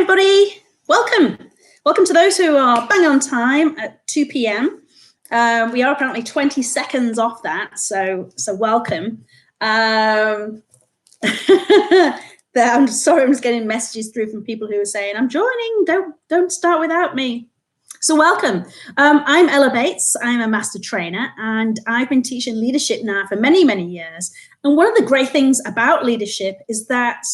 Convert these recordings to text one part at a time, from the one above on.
everybody. Welcome to those who are bang on time at 2 p.m. We are apparently 20 seconds off that, so welcome. I'm sorry, I'm just getting messages through from people who are saying, I'm joining, don't start without me. So welcome. I'm Ella Bates. I'm a master trainer, and I've been teaching leadership now for many, many years. And one of the great things about leadership is that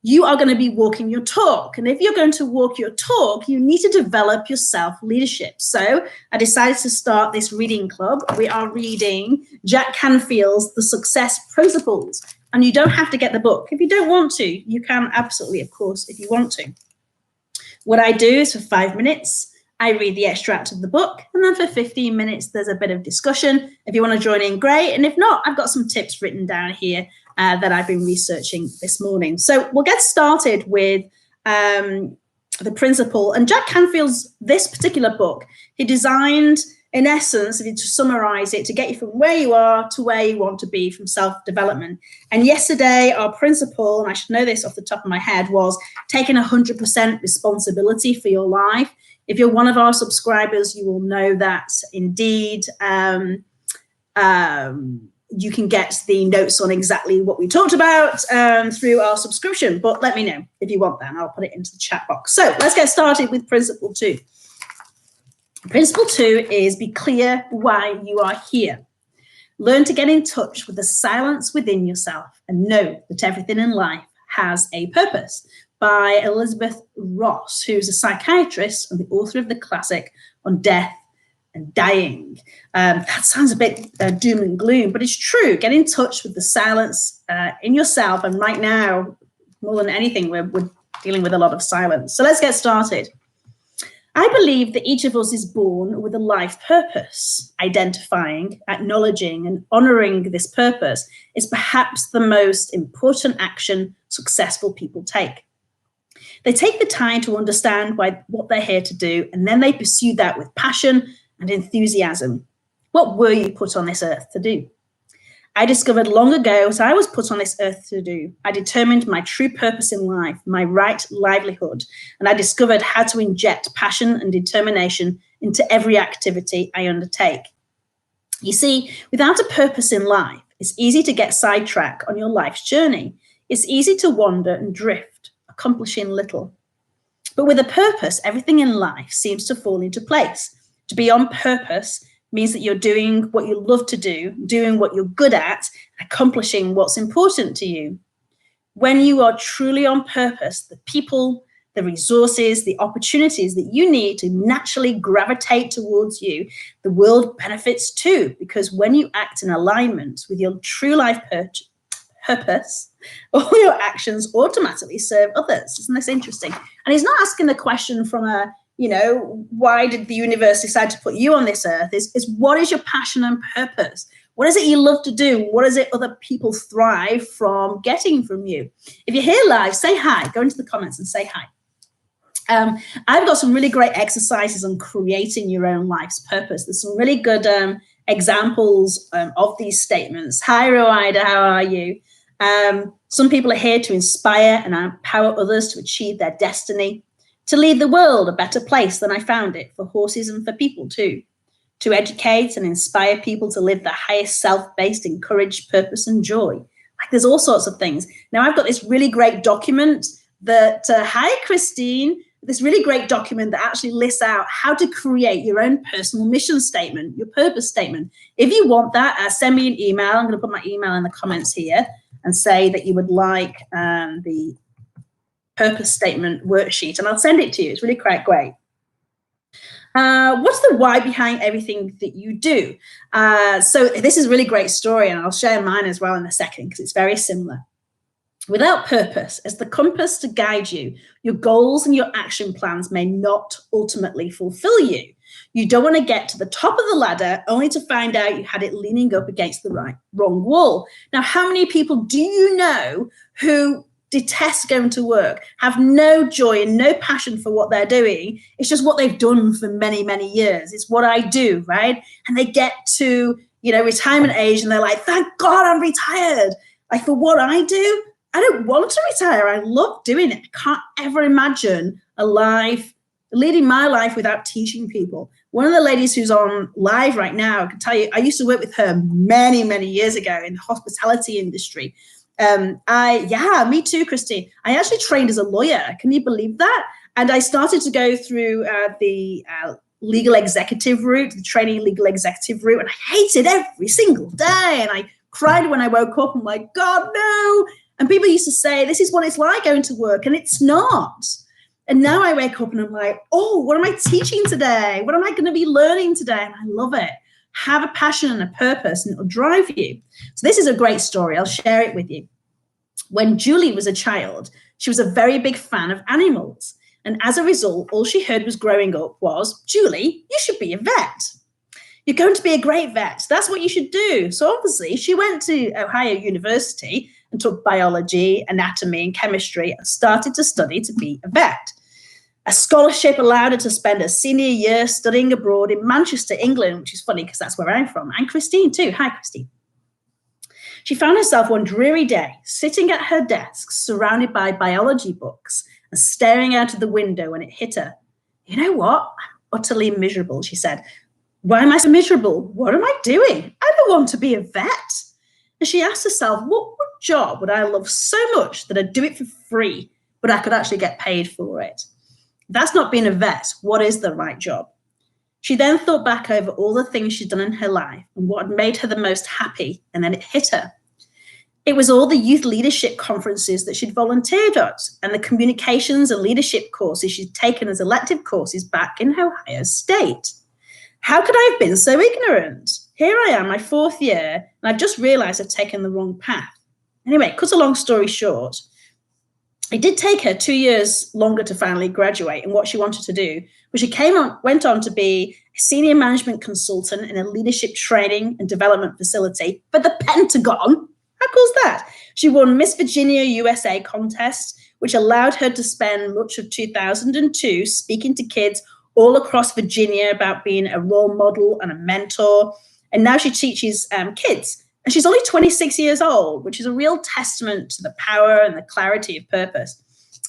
you are going to be walking your talk. And if you're going to walk your talk, you need to develop your self-leadership. So I decided to start this reading club. We are reading Jack Canfields' The Success Principles. And you don't have to get the book. If you don't want to, you can absolutely, of course, if you want to. What I do is for 5 minutes, I read the extract of the book, and then for 15 minutes, there's a bit of discussion. If you want to join in, great. And if not, I've got some tips written down here that I've been researching this morning. So we'll get started with the principle. And Jack Canfield's, this particular book, he designed, in essence, if you to summarize it, to get you from where you are to where you want to be from self-development. And yesterday, our principle, and I should know this off the top of my head, was taking 100% responsibility for your life. If you're one of our subscribers, you will know that indeed you can get the notes on exactly what we talked about through our subscription. But let me know if you want that, and I'll put it into the chat box. So let's get started with principle 2. Principle 2 is be clear why you are here. Learn to get in touch with the silence within yourself and know that everything in life has a purpose. By Elizabeth Ross, who's a psychiatrist and the author of the classic on death and dying. That sounds a bit doom and gloom, but it's true. Get in touch with the silence in yourself. And right now, more than anything, we're dealing with a lot of silence. So let's get started. I believe that each of us is born with a life purpose. Identifying, acknowledging, and honoring this purpose is perhaps the most important action successful people take. They take the time to understand what they're here to do, and then they pursue that with passion and enthusiasm. What were you put on this earth to do? I discovered long ago what I was put on this earth to do. I determined my true purpose in life, my right livelihood, and I discovered how to inject passion and determination into every activity I undertake. You see, without a purpose in life, it's easy to get sidetracked on your life's journey. It's easy to wander and drift, accomplishing little. But with a purpose, everything in life seems to fall into place. To be on purpose means that you're doing what you love to do, doing what you're good at, accomplishing what's important to you. When you are truly on purpose, the people, the resources, the opportunities that you need to naturally gravitate towards you, the world benefits too, because when you act in alignment with your true life purpose, all your actions automatically serve others. Isn't this interesting? And he's not asking the question from a, why did the universe decide to put you on this earth? Is what is your passion and purpose? What is it you love to do? What is it other people thrive from getting from you? If you're here live, say hi. Go into the comments and say hi. I've got some really great exercises on creating your own life's purpose. There's some really good examples of these statements. Hi, Roida, how are you? Some people are here to inspire and empower others to achieve their destiny, to leave the world a better place than I found it, for horses and for people too, to educate and inspire people to live their highest self based in courage, purpose, and joy. Like there's all sorts of things. Now I've got this really great document that, hi Christine, this really great document that actually lists out how to create your own personal mission statement, your purpose statement. If you want that, send me an email. I'm going to put my email in the comments here and say that you would like the purpose statement worksheet, and I'll send it to you. It's really quite great. What's the why behind everything that you do? So this is a really great story, and I'll share mine as well in a second because it's very similar. Without purpose as the compass to guide you, your goals and your action plans may not ultimately fulfill you. You don't want to get to the top of the ladder only to find out you had it leaning up against the wrong wall. Now, how many people do you know who detest going to work, have no joy and no passion for what they're doing? It's just what they've done for many, many years. It's what I do, right? And they get to, retirement age and they're like, thank God I'm retired. Like for what I do, I don't want to retire. I love doing it. I can't ever imagine leading my life without teaching people. One of the ladies who's on live right now, I can tell you, I used to work with her many, many years ago in the hospitality industry. Me too, Christy. I actually trained as a lawyer. Can you believe that? And I started to go through the legal executive route, the training legal executive route, and I hated every single day. And I cried when I woke up. I'm like, God, no. And people used to say, this is what it's like going to work. And it's not. And now I wake up and I'm like, oh, what am I teaching today? What am I going to be learning today? And I love it. Have a passion and a purpose, and it'll drive you. So this is a great story. I'll share it with you. When Julie was a child, she was a very big fan of animals. And as a result, all she heard was growing up was, Julie, you should be a vet. You're going to be a great vet. That's what you should do. So obviously she went to Ohio University and took biology, anatomy, and chemistry and started to study to be a vet. A scholarship allowed her to spend her senior year studying abroad in Manchester, England, which is funny because that's where I'm from. And Christine too. Hi, Christine. She found herself one dreary day sitting at her desk, surrounded by biology books and staring out of the window when it hit her. You know what? I'm utterly miserable, she said. Why am I so miserable? What am I doing? I don't want to be a vet. And she asked herself, what job would I love so much that I'd do it for free, but I could actually get paid for it? That's not being a vet. What is the right job? She then thought back over all the things she'd done in her life and what had made her the most happy, and then it hit her. It was all the youth leadership conferences that she'd volunteered at and the communications and leadership courses she'd taken as elective courses back in Ohio State. How could I have been so ignorant? Here I am, my fourth year, and I've just realized I've taken the wrong path. Anyway, cut a long story short, it did take her 2 years longer to finally graduate in what she wanted to do, but she went on to be a senior management consultant in a leadership training and development facility for the Pentagon. How cool is that? She won Miss Virginia USA contest, which allowed her to spend much of 2002 speaking to kids all across Virginia about being a role model and a mentor. And now she teaches kids. And she's only 26 years old, which is a real testament to the power and the clarity of purpose.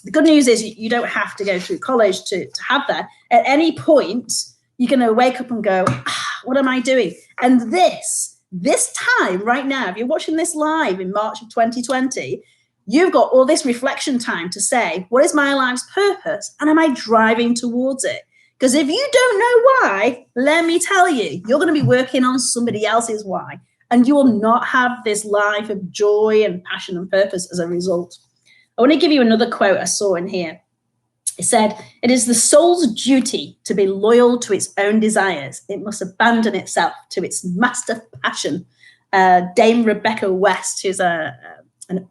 The good news is you don't have to go through college to have that. At any point, you're going to wake up and go, what am I doing? And this time right now, if you're watching this live in March of 2020, you've got all this reflection time to say, what is my life's purpose? And am I driving towards it? Because if you don't know why, let me tell you, you're going to be working on somebody else's why. And you will not have this life of joy and passion and purpose as a result. I want to give you another quote I saw in here. It said, it is the soul's duty to be loyal to its own desires. It must abandon itself to its master passion. Dame Rebecca West, who's an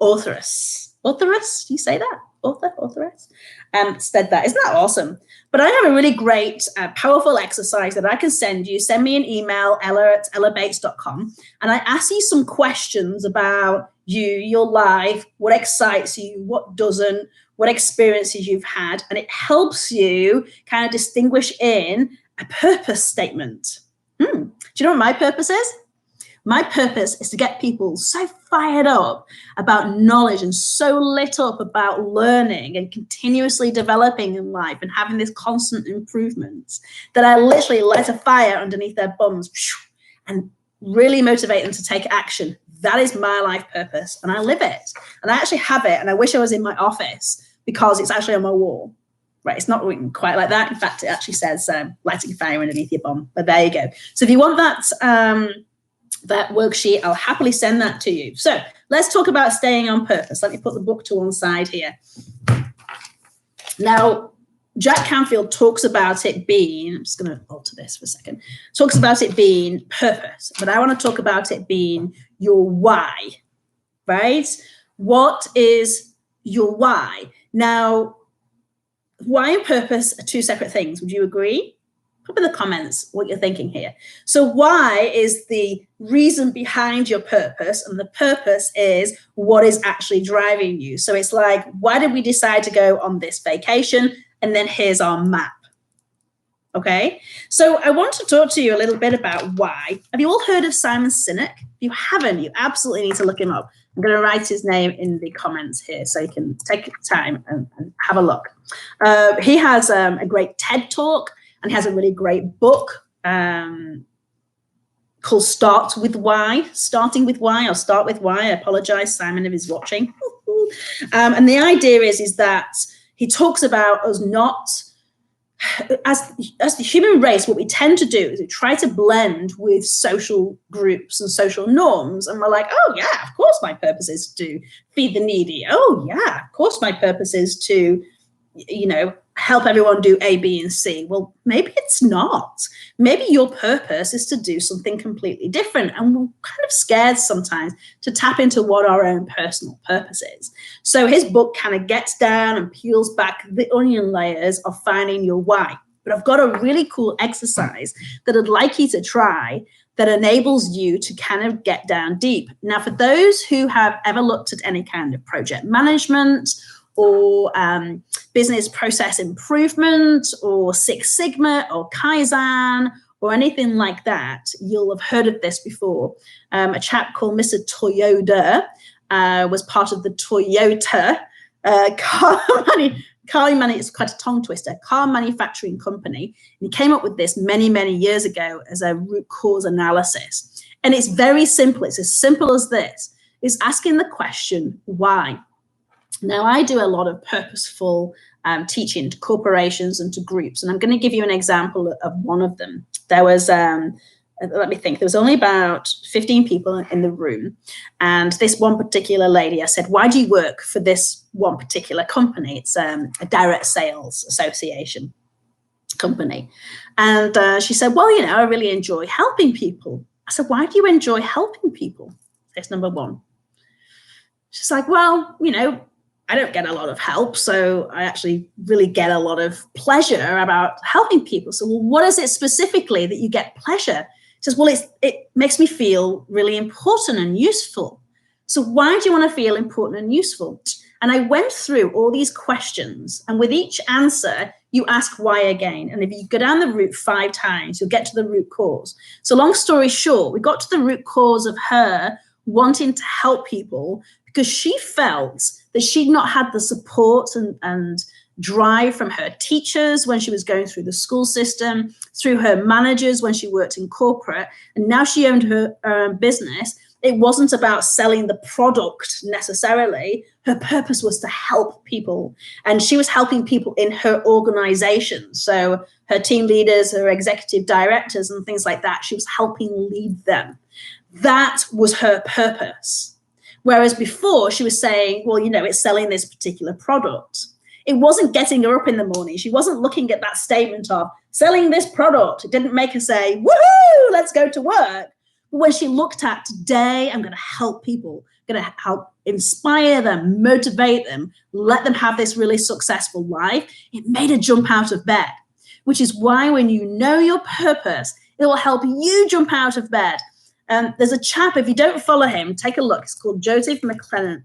authoress. Authoress? Do you say that? Authoress? Said that. Isn't that awesome? But I have a really great, powerful exercise that I can send you. Send me an email, ella@ellabates.com, and I ask you some questions about you, your life, what excites you, what doesn't, what experiences you've had, and it helps you kind of distinguish in a purpose statement. Do you know what my purpose is? My purpose is to get people so fired up about knowledge and so lit up about learning and continuously developing in life and having this constant improvement that I literally light a fire underneath their bums and really motivate them to take action. That is my life purpose, and I live it. And I actually have it, and I wish I was in my office because it's actually on my wall. Right, it's not written quite like that. In fact, it actually says lighting a fire underneath your bum. But there you go. So if you want that worksheet, I'll happily send that to you. So let's talk about staying on purpose. Let me put the book to one side here. Now, Jack Canfield talks about it being, I'm just going to alter this for a second, talks about it being purpose, but I want to talk about it being your why, right? What is your why? Now, why and purpose are two separate things. Would you agree? Put in the comments what you're thinking here. So why is the reason behind your purpose, and the purpose is what is actually driving you. So it's like, why did we decide to go on this vacation? And then here's our map. Okay, so I want to talk to you a little bit about why. Have you all heard of Simon Sinek? If you haven't, you absolutely need to look him up. I'm going to write his name in the comments here so you can take time and have a look. He has a great TED Talk, and he has a really great book called Starting with Why, or Start With Why. I apologize, Simon, if he's watching. And the idea is that he talks about us not, as the human race, what we tend to do is we try to blend with social groups and social norms. And we're like, oh, yeah, of course my purpose is to feed the needy. Oh, yeah, of course my purpose is to, help everyone do A, B, and C. Well, maybe it's not. Maybe your purpose is to do something completely different. And we're kind of scared sometimes to tap into what our own personal purpose is. So his book kind of gets down and peels back the onion layers of finding your why. But I've got a really cool exercise that I'd like you to try that enables you to kind of get down deep. Now, for those who have ever looked at any kind of project management or business process improvement or Six Sigma or Kaizen or anything like that, you'll have heard of this before. A chap called Mr Toyoda was part of the Toyota it's quite a tongue twister, car manufacturing company. And he came up with this many, many years ago as a root cause analysis. And it's very simple. It's as simple as this. It's asking the question, why? Now, I do a lot of purposeful teaching to corporations and to groups, and I'm going to give you an example of one of them. There was, let me think, there was only about 15 people in the room, and this one particular lady, I said, why do you work for this one particular company? It's a direct sales association company. And she said, well, I really enjoy helping people. I said, why do you enjoy helping people? That's number one. She's like, well, I don't get a lot of help, so I actually really get a lot of pleasure about helping people. So, well, what is it specifically that you get pleasure? She says, well, it makes me feel really important and useful. So why do you want to feel important and useful? And I went through all these questions, and with each answer, you ask why again. And if you go down the route 5 times, you'll get to the root cause. So long story short, we got to the root cause of her wanting to help people because she felt that she'd not had the support and drive from her teachers when she was going through the school system, through her managers when she worked in corporate, and now she owned her own business. It wasn't about selling the product necessarily. Her purpose was to help people, and she was helping people in her organization. So her team leaders, her executive directors and things like that, she was helping lead them. That was her purpose. Whereas before she was saying, well, it's selling this particular product. It wasn't getting her up in the morning. She wasn't looking at that statement of selling this product. It didn't make her say, woohoo, let's go to work. But when she looked at today, I'm going to help people, I'm going to help inspire them, motivate them, let them have this really successful life, it made her jump out of bed, which is why when you know your purpose, it will help you jump out of bed. There's a chap, if you don't follow him, take a look. It's called Joseph McLennan.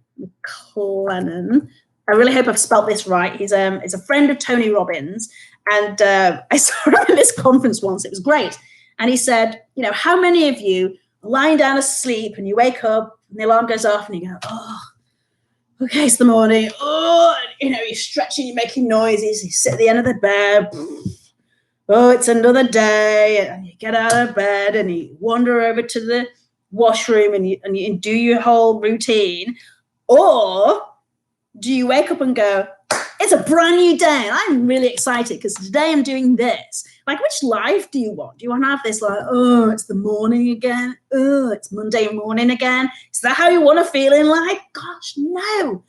I really hope I've spelt this right. He's a friend of Tony Robbins. And I saw him at this conference once. It was great. And he said, how many of you are lying down asleep and you wake up and the alarm goes off and you go, oh, okay, it's the morning. Oh, you're stretching, you're making noises. You sit at the end of the bed. Oh, it's another day, and you get out of bed and you wander over to the washroom and you do your whole routine. Or do you wake up and go, it's a brand new day and I'm really excited because today I'm doing this? Like, which life do you want? Do you want to have this like, oh, it's the morning again? Oh, it's Monday morning again? Is that how you want to feel in life? Gosh, no.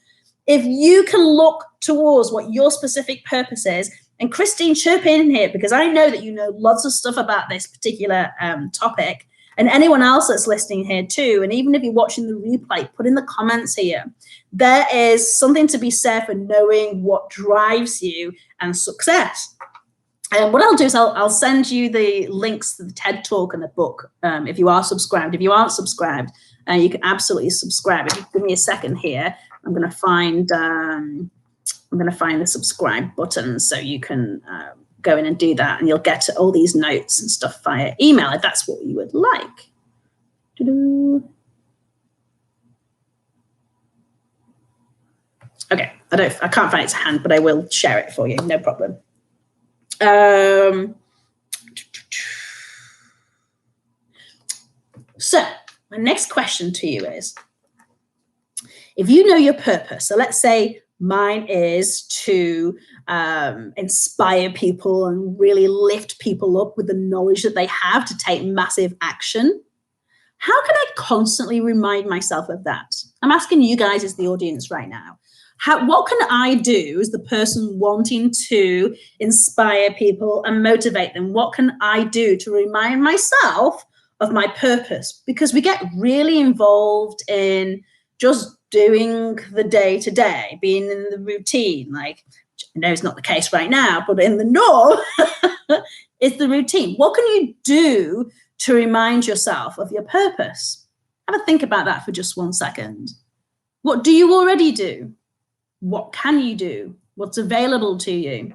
If you can look towards what your specific purpose is, and Christine, chirp in here because I know that you know lots of stuff about this particular topic, and anyone else that's listening here too. And even if you're watching the replay, put in the comments here. There is something to be said for knowing what drives you and success. And what I'll do is I'll send you the links to the TED Talk and the book if you are subscribed. If you aren't subscribed, you can absolutely subscribe. If you give me a second here, I'm going to find the subscribe button so you can go in and do that, and you'll get all these notes and stuff via email if that's what you would like. Okay, I can't find it to hand, but I will share it for you, no problem. So my next question to you is, if you know your purpose, so let's say mine is to inspire people and really lift people up with the knowledge that they have to take massive action. How can I constantly remind myself of that? I'm asking you guys as the audience right now. What can I do as the person wanting to inspire people and motivate them? What can I do to remind myself of my purpose? Because we get really involved in just doing the day-to-day, being in the routine. Like, I know it's not the case right now, but in the norm, it's the routine. What can you do to remind yourself of your purpose? Have a think about that for just 1 second. What do you already do? What can you do? What's available to you?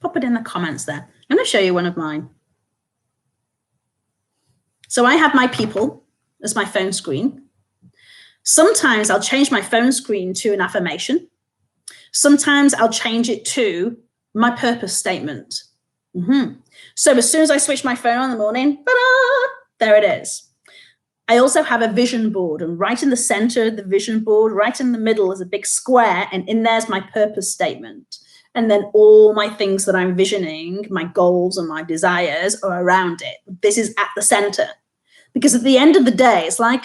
Pop it in the comments there. I'm going to show you one of mine. So I have my people as my phone screen. Sometimes I'll change my phone screen to an affirmation. Sometimes I'll change it to my purpose statement. So as soon as I switch my phone on in the morning, ta-da, there it is. I also have a vision board, and right in the center of the vision board, right in the middle is a big square, and in there's my purpose statement. And then all my things that I'm visioning, my goals and my desires are around it. This is at the center. Because at the end of the day, it's like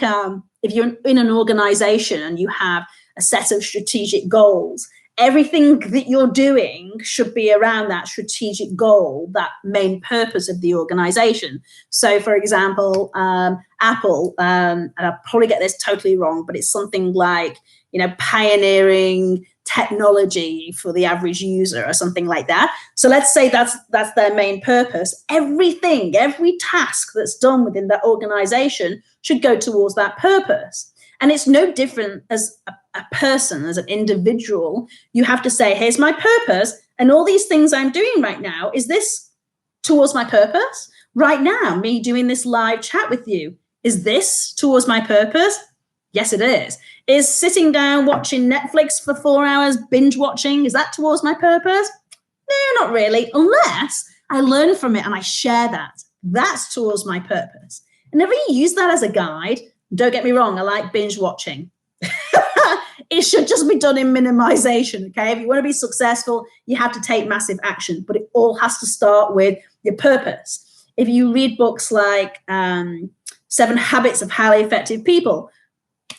if you're in an organization and you have a set of strategic goals, everything that you're doing should be around that strategic goal, that main purpose of the organization. So, for example, Apple, and I'll probably get this totally wrong, but it's something like, pioneering technology for the average user or something like that. So let's say that's their main purpose. Everything, every task that's done within that organization should go towards that purpose. And it's no different as a person, as an individual. You have to say, here's my purpose, and all these things I'm doing right now, is this towards my purpose? Right now, me doing this live chat with you, is this towards my purpose? Yes, it is. Is sitting down watching Netflix for 4 hours, binge watching, is that towards my purpose? No, not really, unless I learn from it and I share that. That's towards my purpose. And if you use that as a guide, don't get me wrong, I like binge watching. It should just be done in minimization, okay? If you want to be successful, you have to take massive action, but it all has to start with your purpose. If you read books like 7 Habits of Highly Effective People,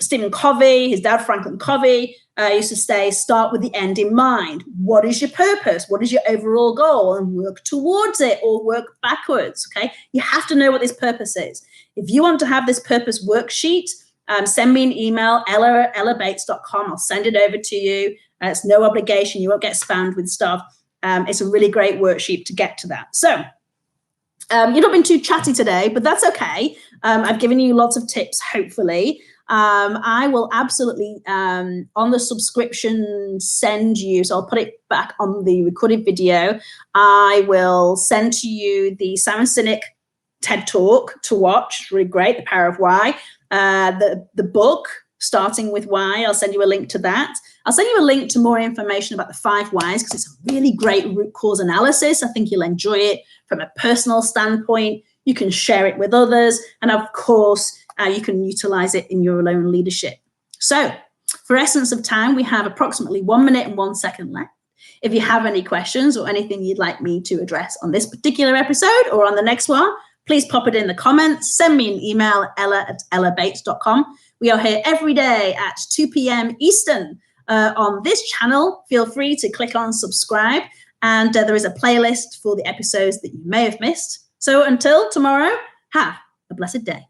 Stephen Covey, his dad, Franklin Covey, used to say, start with the end in mind. What is your purpose? What is your overall goal? And work towards it or work backwards, okay? You have to know what this purpose is. If you want to have this purpose worksheet, send me an email, ella@ellabates.com. I'll send it over to you. It's no obligation. You won't get spammed with stuff. It's a really great worksheet to get to that. So you've not been too chatty today, but that's okay. I've given you lots of tips, hopefully. I will absolutely, on the subscription, send you, so I'll put it back on the recorded video. I will send to you the Simon Sinek TED Talk to watch. It's really great, The Power of Why. The book, Starting with Why, I'll send you a link to that. I'll send you a link to more information about the 5 whys, because it's a really great root cause analysis. I think you'll enjoy it from a personal standpoint. You can share it with others. And of course, you can utilize it in your own leadership. So for essence of time, we have approximately 1 minute and 1 second left. If you have any questions or anything you'd like me to address on this particular episode or on the next one, please pop it in the comments. Send me an email, ella@ellabates.com. We are here every day at 2 p.m. Eastern on this channel. Feel free to click on subscribe. And there is a playlist for the episodes that you may have missed. So until tomorrow, have a blessed day.